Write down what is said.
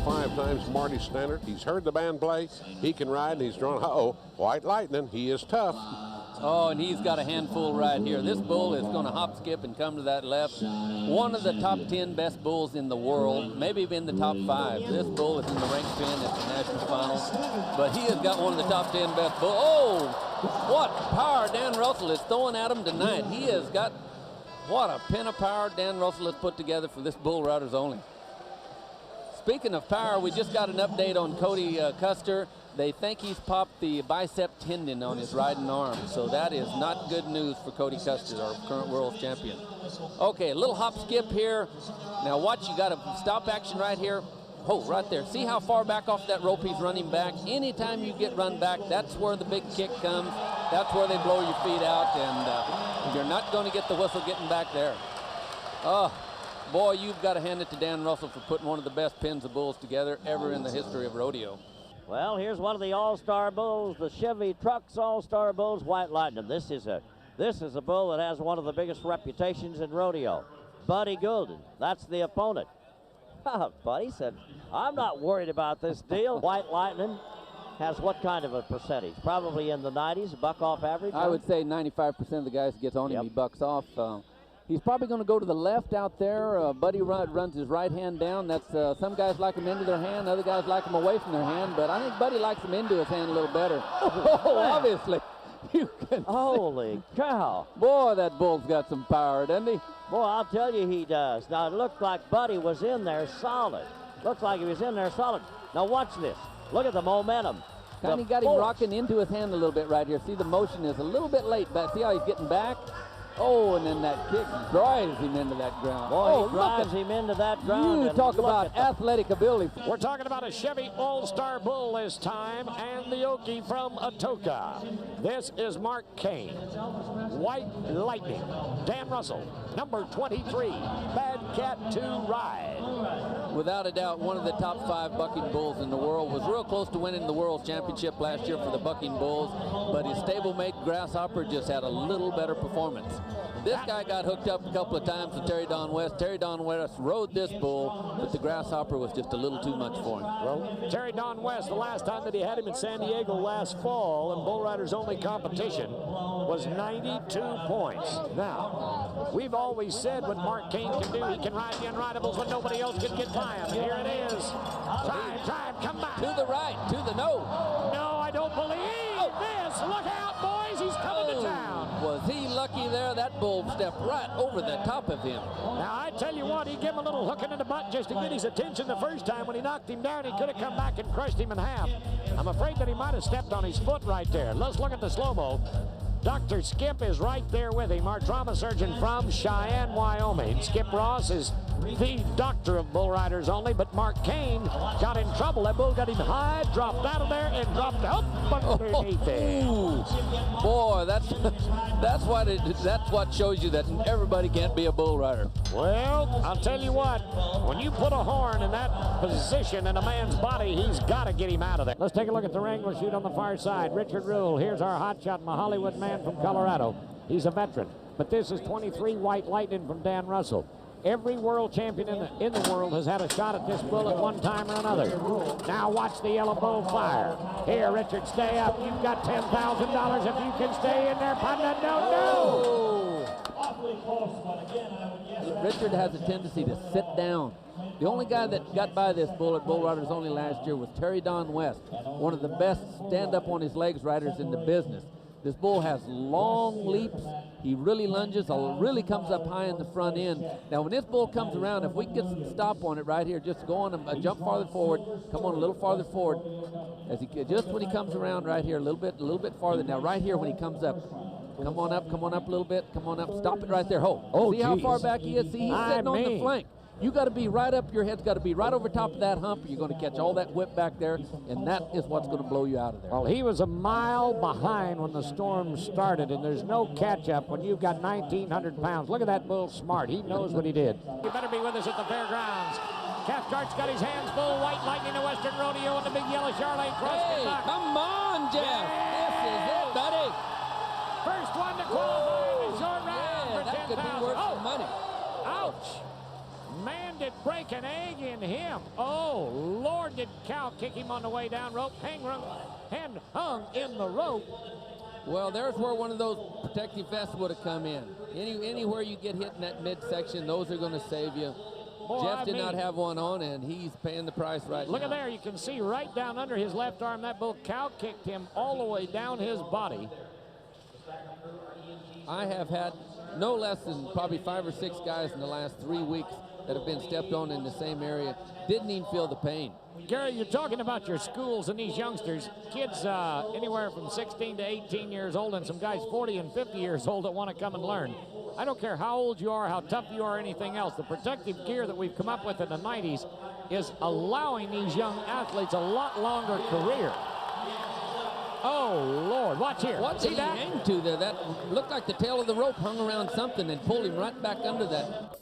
5 times Marty Standard. He's heard the band play. He can ride, and he's drawn. White Lightning. He is tough. Oh, and he's got a handful right here. This bull is going to hop, skip, and come to that left. One of the top 10 best bulls in the world, maybe even the top 5. This bull is in the rank pin at the national finals, but he has got one of the top 10 best bulls. Oh, what power Dan Russell is throwing at him tonight. He has got, what a pin of power Dan Russell has put together for this Bull Riders Only. Speaking of power, we just got an update on Cody Custer. They think he's popped the bicep tendon on his riding arm, so that is not good news for Cody Custer, our current world champion. Okay, a little hop skip here. Now watch, you got a stop action right here. Oh, right there. See how far back off that rope he's running back? Anytime you get run back, that's where the big kick comes. That's where they blow your feet out, and you're not going to get the whistle getting back there. Oh, boy, you've got to hand it to Dan Russell for putting one of the best pins of bulls together ever in the history of rodeo. Well, here's one of the all-star bulls, the Chevy Trucks all-star bulls, White Lightning. This is a bull that has one of the biggest reputations in rodeo. Buddy Gulden, that's the opponent. Buddy said, I'm not worried about this deal. White Lightning has what kind of a percentage? Probably in the 90s, buck off average? I would say 95% of the guys that gets on him, he bucks off. He's probably going to go to the left out there. Buddy runs his right hand down. That's some guys like him into their hand, other guys like him away from their hand, but I think Buddy likes him into his hand a little better. Oh, obviously. You can Holy cow. Boy, that bull's got some power, doesn't he? Boy, I'll tell you he does. Now, it looked like Buddy was in there solid. Looks like he was in there solid. Now, watch this. Look at the momentum. Kind of got him rocking into his hand a little bit right here. See, the motion is a little bit late back. See how he's getting back? Oh, and then that kick drives him into that ground. Boy, he drives him into that ground. You talk about athletic ability. We're talking about a Chevy All-Star Bull this time, and the Okie from Atoka. This is Mark Kane. White Lightning. Dan Russell, number 23. Bad Cat to ride. Without a doubt, one of the top 5 bucking bulls in the world. Was real close to winning the World Championship last year for the bucking bulls, but his stablemate Grasshopper just had a little better performance. This guy got hooked up a couple of times with Terry Don West. Terry Don West rode this bull, but the Grasshopper was just a little too much for him. Well, Terry Don West, the last time that he had him in San Diego last fall in Bull Riders Only competition, was 92 points. Now, we've always said what Mark Kane can do. He can ride the unridables when nobody else can get by him. And here it is. Drive, come back. To the right, to the no. No, I don't believe this. Look out, boys. He's coming to town. Was he lucky there? That bull stepped right over the top of him. Now, I tell you what, he gave him a little hooking in the butt just to get his attention the first time. When he knocked him down, he could have come back and crushed him in half. I'm afraid that he might have stepped on his foot right there. Let's look at the slow-mo. Dr. Skip is right there with him, our trauma surgeon from Cheyenne, Wyoming. Skip Ross is the doctor of Bull Riders Only, but Mark Kane got in trouble. That bull got him high, dropped out of there, and dropped up underneath it. Boy, that's what shows you that everybody can't be a bull rider. Well, I'll tell you what, when you put a horn in that position in a man's body, he's got to get him out of there. Let's take a look at the Wrangler chute on the far side. Richard Rule, here's our hotshot, my Hollywood man from Colorado. He's a veteran, but this is 23 White Lightning from Dan Russell. Every world champion in the world has had a shot at this bull at one time or another. Now watch the yellow bull fire. Here, Richard, stay up. You've got $10,000 if you can stay in there. Panda, no. Richard has a tendency to sit down. The only guy that got by this bull at Bull Riders Only last year was Terry Don West, one of the best stand-up-on-his-legs riders in the business. This bull has long leaps. He really lunges, really comes up high in the front end. Now, when this bull comes around, if we can get some stop on it right here, just go on a jump farther forward, come on a little farther forward. Just when he comes around right here, a little bit farther. Now, right here when he comes up, come on up a little bit, come on up, stop it right there. See how far back he is? See, he's sitting on the flank. You got to be right up, your head's got to be right over top of that hump. You're going to catch all that whip back there, and that is what's going to blow you out of there. Well, he was a mile behind when the storm started, and there's no catch-up when you've got 1,900 pounds. Look at that bull smart. He knows what he did. You better be with us at the fairgrounds. Cathcart's got his hands full. White Lightning, the Western Rodeo, and the big yellow Charlotte Cross. Hey, come on, Jeff. Yeah. This is it, buddy. First one to qualify in the short round for that 10,000. could be worth some money. Ouch. Man, did break an egg in him. Oh, Lord, did Cal kick him on the way down rope. Hand hung in the rope. Well, there's where one of those protective vests would have come in. Anywhere you get hit in that midsection, those are going to save you. Boy, Jeff did not have one on, and he's paying the price right now. Look at there. You can see right down under his left arm, that bull cow kicked him all the way down his body. I have had no less than probably 5 or 6 guys in the last 3 weeks that have been stepped on in the same area. Didn't even feel the pain. Gary, you're talking about your schools and these youngsters, kids anywhere from 16 to 18 years old, and some guys 40 and 50 years old that want to come and learn. I don't care how old you are, how tough you are, or anything else. The protective gear that we've come up with in the 90s is allowing these young athletes a lot longer career. Oh, Lord, watch here. What did he aim to there? That looked like the tail of the rope hung around something and pulled him right back under that.